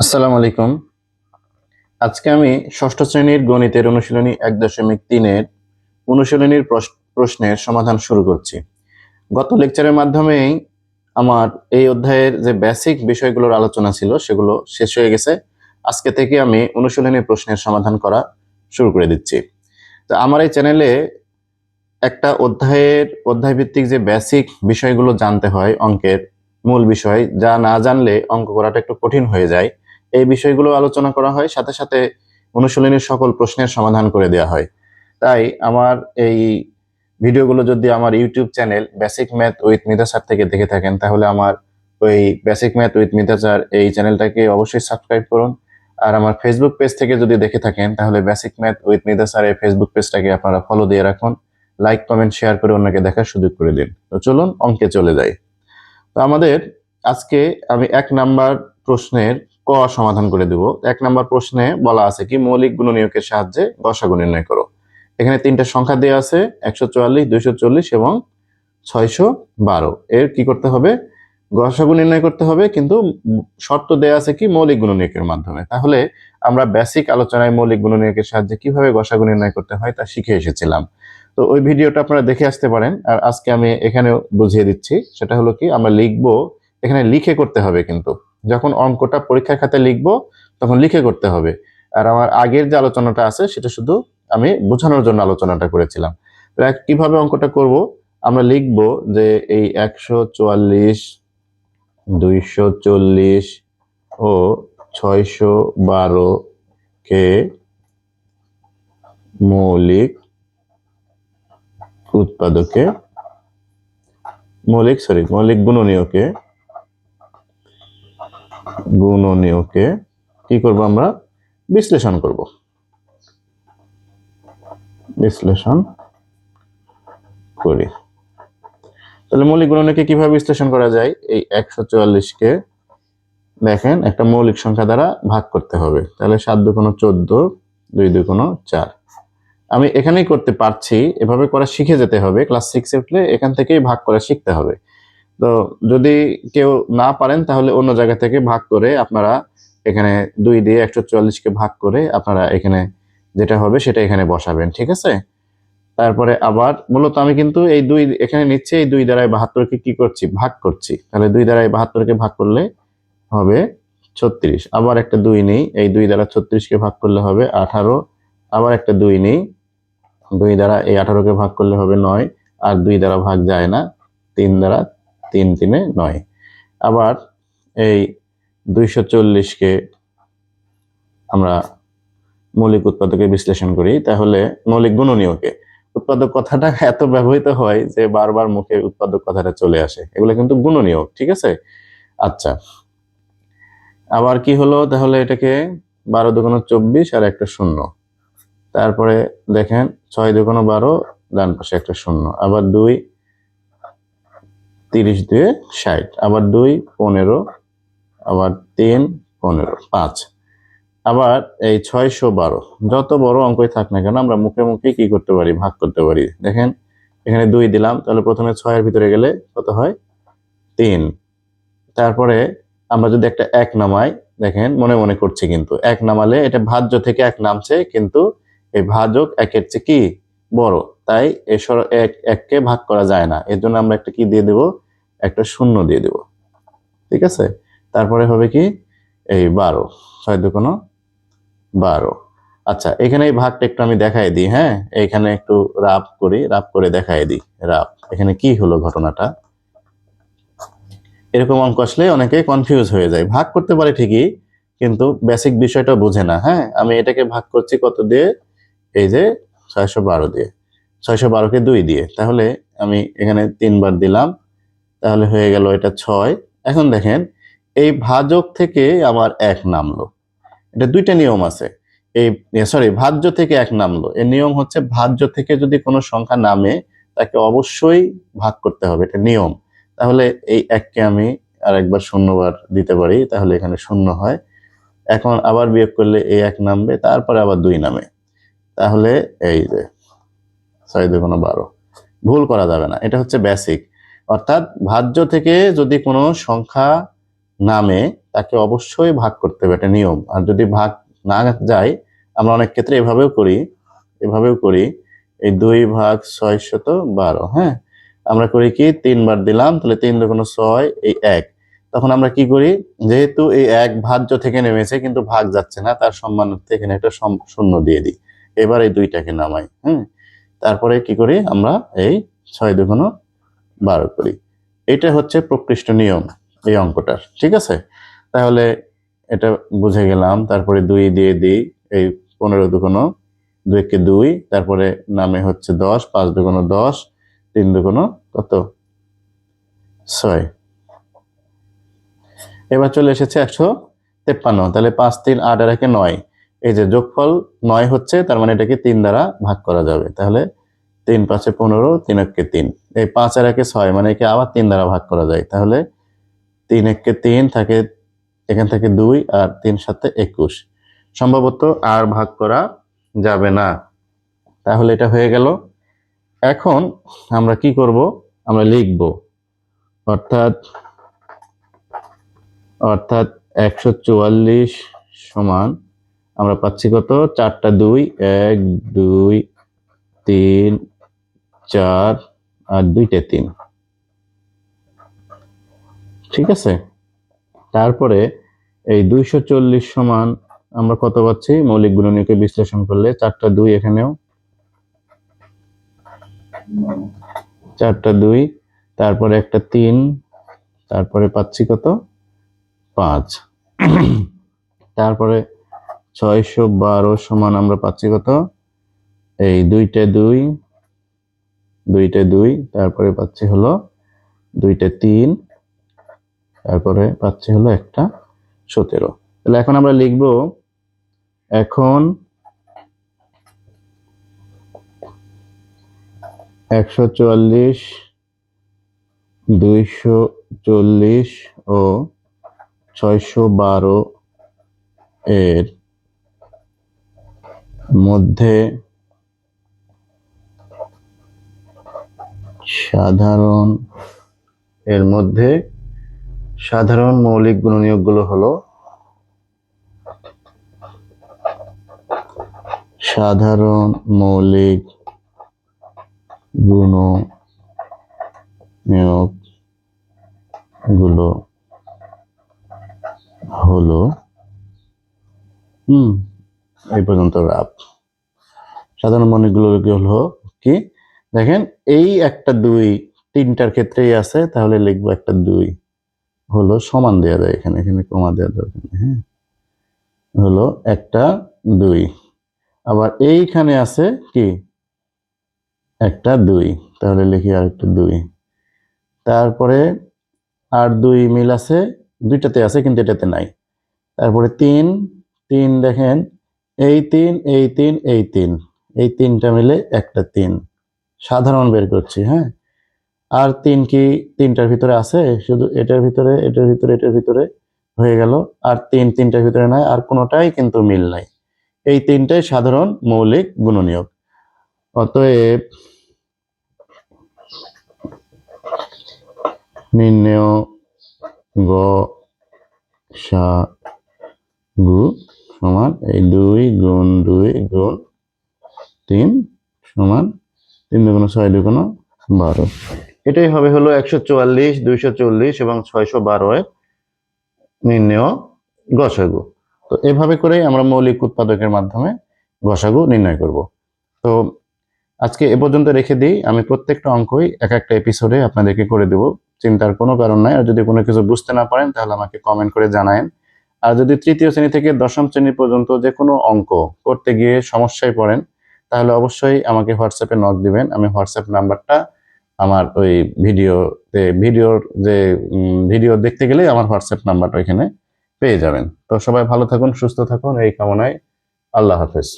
আসসালামু আলাইকুম। আজকে আমি ষষ্ঠ শ্রেণীর গণিতের অনুশীলনী 1.3-এর অনুশীলনীর প্রশ্নের সমাধান শুরু করছি। গত লেকচারের মাধ্যমেই আমার এই অধ্যায়ের যে বেসিক বিষয়গুলোর আলোচনা ছিল সেগুলো শেষ হয়ে গেছে। আজকে থেকে আমি অনুশীলনী প্রশ্নের সমাধান করা শুরু করে দিচ্ছি। তো আমার এই চ্যানেলে একটা অধ্যায়ভিত্তিক যে বেসিক বিষয়গুলো জানতে হয়, অঙ্কের মূল বিষয় যা না জানলে অঙ্ক করাটা একটু কঠিন হয়ে যায়, এই বিষয়গুলো আলোচনা করা হয়, সাথে সাথে অনুশীলনীর সকল প্রশ্নের সমাধান করে দেওয়া হয়। তাই আমার এই ভিডিওগুলো যদি আমার YouTube channel basic math with Mita sir থেকে দেখে থাকেন, তাহলে আমার ওই basic math with Mita sir এই চ্যানেলটাকে অবশ্যই সাবস্ক্রাইব করুন। আর আমার ফেসবুক পেজ থেকে যদি দেখে থাকেন, তাহলে basic math with Mita sir এই ফেসবুক পেজটাকে আপনারা ফলো দিয়ে রাখুন, লাইক কমেন্ট শেয়ার করে অন্যকে দেখার সুযোগ করে দিন। তো চলুন অঙ্কে চলে যাই। তো আমাদের আজকে আমি 1 নাম্বার প্রশ্নের ক সমাধান করে দেব। 1 নাম্বার প্রশ্নে বলা আছে কি, মৌলিক গুণনীয়কের সাহায্যে গসাগু নির্ণয় করো। এখানে 3টা সংখ্যা দেওয়া আছে, 144, 240 এবং 612। এর কি করতে হবে? গসাগু নির্ণয় করতে হবে, কিন্তু শর্ত দেওয়া আছে কি, মৌলিক গুণনীয়কের মাধ্যমে। তাহলে আমরা বেসিক আলোচনায় মৌলিক গুণনীয়কের সাহায্যে কিভাবে গসাগু নির্ণয় করতে হয় তা শিখে এসেছিলাম। তো ওই ভিডিওটা আপনারা দেখে আসতে পারেন। আর আজকে আমি এখানেও বুঝিয়ে দিচ্ছি। সেটা হলো কি, আমরা লিখবো, এখানে লিখে করতে হবে, কিন্তু যখন অঙ্কটা পরীক্ষার খাতায় লিখবো তখন লিখে করতে হবে। আর আমার আগের যে আলোচনাটা আছে সেটা শুধু আমি বোঝানোর জন্য আলোচনাটা করেছিলাম। তো কিভাবে অঙ্কটা করব, আমরা লিখব যে এই 144, 240 ও 612 কে মৌলিক উৎপাদকে মৌলিক গুণনীয়কে কি করব, আমরা বিশ্লেষণ করি। তাহলে মৌলিক গুণনীয়কে কিভাবে বিশ্লেষণ করা যায়? এই 144 কে দেখেন একটা মৌলিক সংখ্যা দ্বারা ভাগ করতে হবে। তাহলে 7 × 2 = 14, 2 × 2 = 4। আমি এখানেই করতে পারছি, এভাবে করা শিখে যেতে হবে। ক্লাস 6-এ উঠলে এখান থেকেই ভাগ করা শিখতে হবে। তো যদি কেউ না পারেন, তাহলে অন্য জায়গা থেকে ভাগ করে আপনারা এখানে 2 দিয়ে 144-কে ভাগ করে আপনারা এখানে যেটা হবে সেটা এখানে বসাবেন, ঠিক আছে? তারপরে আবার মূলত আমি কিন্তু এই 2 এখানে নিচ্ছি, এই 2 দ্বারা 72-কে কি করছি, ভাগ করছি। তাহলে 2 দ্বারা 72-কে ভাগ করলে হবে 36। আবার একটা 2 নেই, এই 2 দ্বারা 36-কে ভাগ করলে হবে 18। আবার একটা 2 নেই, 2 দ্বারা এই 18-কে ভাগ করলে হবে 9। আর 2 দ্বারা ভাগ যায় না, 3 দ্বারা, 3 3-এ 9। আবার এই 240-কে আমরা মৌলিক উৎপাদকে বিশ্লেষণ করি, তাহলে মৌলিক গুণনীয়কে। উৎপাদক কথাটা এত ব্যবহৃত হয় যে বারবার মুখে উৎপাদক কথাটা চলে আসে। এগুলো কিন্তু গুণনীয়ক, ঠিক আছে? আচ্ছা, আবার কি হলো, তাহলে এটাকে 12 × 2 = 24 আর একটা শূন্য। তারপরে দেখেন 6 × 2 = 12, ডান পাশে একটা শূন্য। আবার 2 30, 2 60। আবার 2 15, আবার 3 15, 5। আবার এই 612, যত বড় অঙ্কই থাক না কেন আমরা মুখে মুখে কি করতে পারি, ভাগ করতে পারি। দেখেন এখানে 2 দিলাম, তাহলে প্রথমে 6-এর ভিতরে গেলে কত হয়, 3। তারপরে আমরা যদি একটা 1 নামাই, দেখেন মনে মনে করছি, কিন্তু 1 নামালে এটা ভাজ্য থেকে 1 নামছে, কিন্তু এই ভাজক 1-এর চেয়ে কি বড়, তাই এই 1-কে ভাগ করা যায় না। এর জন্য আমরা একটা কি দিয়ে দেব, একটা শূন্য দিয়ে দেব, ঠিক আছে? তারপরে হবে কি, এই 12, 6 × 2 = 12। আচ্ছা, এখানে এই ভাগটা একটু আমি দেখাই দিই। হ্যাঁ, এখানে একটু রাফ করে দেখাই দিই। এখানে কি হলো ঘটনাটা, এরকম অঙ্ক আসলে অনেকে কনফিউজ হয়ে যায়। ভাগ করতে পারে ঠিকই, কিন্তু বেসিক বিষয়টা বোঝে না। হ্যাঁ, আমি এটাকে ভাগ করছি কত দিয়ে, এই যে 612 দিয়ে, 612-কে 2 দিয়ে। তাহলে আমি এখানে 3 বার দিলাম, তাহলে হয়ে গেল এটা 6। এখন দেখেন এই ভাজক থেকে আবার 1 নামলো। এটা 2টা নিয়ম আছে। ভাজ্য থেকে 1 নামলো। এর নিয়ম হচ্ছে, ভাজ্য থেকে যদি কোনো সংখ্যা নামে তাকে অবশ্যই ভাগ করতে হবে, এটা নিয়ম। তাহলে এই 1-কে আমি আরেকবার শূন্যবার দিতে পারি, তাহলে এখানে শূন্য হয়। এখন আবার বিয়োগ করলে এই 1 নামবে, তারপরে আবার 2 নামে। তাহলে এই যে 6 × 2 = 12। ভুল করা যাবে না, এটা হচ্ছে বেসিক। অর্থাৎ ভাজ্য থেকে যদি কোনো সংখ্যা নামে তাকে অবশ্যই ভাগ করতে হবে, এটা নিয়ম। আর যদি ভাগ না যায়, আমরা অনেক ক্ষেত্রে এভাবেও করি এই 2/612। হ্যাঁ, আমরা করি কি 3 বার দিলাম, তাহলে 3 দুগুণ 6, এই 1। তখন আমরা কি করি, যেহেতু এই 1 ভাজ্য থেকে নেমেছে কিন্তু ভাগ যাচ্ছে না, তার সম্মানার্থে এখানে একটা শূন্য দিয়ে দিই। এবার এই 2টাকে নামাই। তারপরে কি করি আমরা, এই 6 দুগুণ 12 করি। এটা হচ্ছে প্রকৃষ্ট নিয়ম এই অঙ্কটার। ঠিক আছে, তাহলে এটা বুঝে গেলাম। তারপরে 2 দিয়ে দিই, এই 15 দুগুণ 2 কে 2, তারপরে নামে হচ্ছে 10, 5 দুগুণ 10, 3 দুগুণ কত 6। এবার চলে এসেছে 153। তাহলে 5 3 8 আর 1 9, এই যে যোগফল 9 হচ্ছে, তার মানে এটাকে 3 দ্বারা ভাগ করা যাবে। তাহলে 3 5 15, 3 1 3, এই 5 আর 1 6, মানে একে আবার 3 দ্বারা ভাগ করা যায়। তাহলে 3 1 3 থাকে, এখান থেকে 2 আর 3 7 21। সম্ভবত আর ভাগ করা যাবে না। তাহলে এটা হয়ে গেল। এখন আমরা কি করব, আমরা লিখব, অর্থাৎ 144 সমান আমরা পাচ্ছি কত, 4টা 2, 1 2 3 4 আর 2টে 3। ঠিক আছে, তারপরে এই 240 সমান আমরা কত পাচ্ছি, মৌলিক গুণনীয়কে বিশ্লেষণ করলে 4টা 2, এখানেও 4টা 2, তারপরে একটা 3, তারপরে পাচ্ছি কত 5। তারপরে 612 সমান আমরা পাচ্ছি কত, এই 2টে 2, 2টে 2, তারপরে পাচ্ছি হলো 2টে 3, তারপরে পাচ্ছি হলো একটা 17। তাহলে এখন আমরা লিখব, এখন 144, 240 ও 612 এর মধ্যে সাধারণ মৌলিক গুণনীয়কগুলো হলো, সাধারণ মৌলিক গুণনীয়কগুলো হলো এই পর্যন্ত রাব। সাধারণ মৌলিকগুলো হলো কি, দেখেন এই একটা 2 3টার ক্ষেত্রেই আছে, তাহলে লিখবো একটা 2 হলো সমান দেওয়া যায়, এখানে কমা দেওয়া দরকার নেই। হ্যাঁ, হলো একটা 2, আবার এইখানে আছে কি একটা 2, তাহলে লিখি আর একটা 2। তারপরে আর 2 মিল আছে, 2টাতে আছে কিন্তু এটাতে নাই। তারপরে 3 3, দেখেন এই 3 এই 3 এই 3, এই 3টা মিলে একটা 3, সাধারণ বের করছি। হ্যাঁ, আর 3 কি 3টার ভিতরে আছে, শুধু এটার ভিতরে এটার ভিতরে এটার ভিতরে হয়ে গেল। আর 3 3টার ভিতরে নাই, আর কোনোটাই কিন্তু মিল নাই। এই 3টাই সাধারণ মৌলিক গুণনীয়ক। অতএব নির্ণেয় গসাগু সমান এই 2 গুণ 2 গুণ 3 সমান 3 দুগুণ 6 দুগুণ 12। এটাই হবে হলো 144, 240 এবং 612 এর নির্ণেয় গসাগু। তো এভাবে করেই আমরা মৌলিক উৎপাদকের মাধ্যমে গসাগু নির্ণয় করব। তো আজকে এ পর্যন্ত রেখে দিই। আমি প্রত্যেকটা অঙ্কই এক একটা এপিসোডে আপনাদেরকে করে দেব, চিন্তার কোনো কারণ নাই। আর যদি কোনো কিছু বুঝতে না পারেন তাহলে আমাকে কমেন্ট করে জানায়েন। আর যদি তৃতীয় শ্রেণী থেকে দশম শ্রেণী পর্যন্ত যে কোনো অঙ্ক করতে গিয়ে সমস্যায় পড়েন, তাহলে অবশ্যই আমাকে হোয়াটসঅ্যাপে নক দিবেন। আমি হোয়াটসঅ্যাপ নাম্বারটা আমার ওই ভিডিও দেখতে গেলেই আমার হোয়াটসঅ্যাপ নাম্বারটা এখানে পেয়ে যাবেন। তো সবাই ভালো থাকুন, সুস্থ থাকুন, এই কামনায় আল্লাহ হাফেজ।